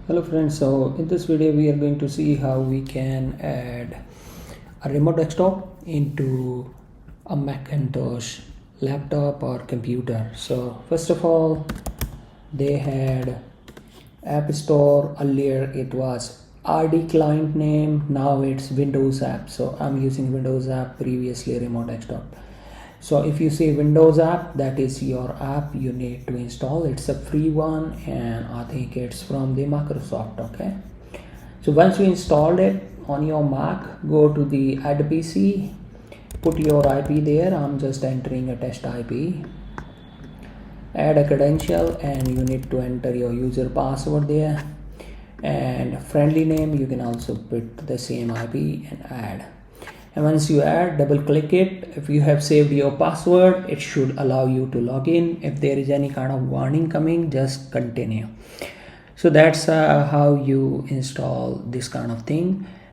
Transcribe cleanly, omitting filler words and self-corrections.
Hello friends, so in this video we are going to see how we can add a remote desktop into a Macintosh laptop or computer. So first of all, they had App Store. Earlier it was RDClient name, now it's Windows app. So I'm using Windows app, previously remote desktop. So if you see Windows app, that is your app you need to install. It's a free one and I think it's from the Microsoft. Okay, so once you installed it on your Mac, go to the add PC, put your IP there. I'm just entering a test IP, add a credential, and you need to enter your user password there, and friendly name you can also put the same IP and add. And once you add, double click it. If you have saved your password, it should allow you to log in. If there is any kind of warning coming, just continue. So that's how you install this kind of thing.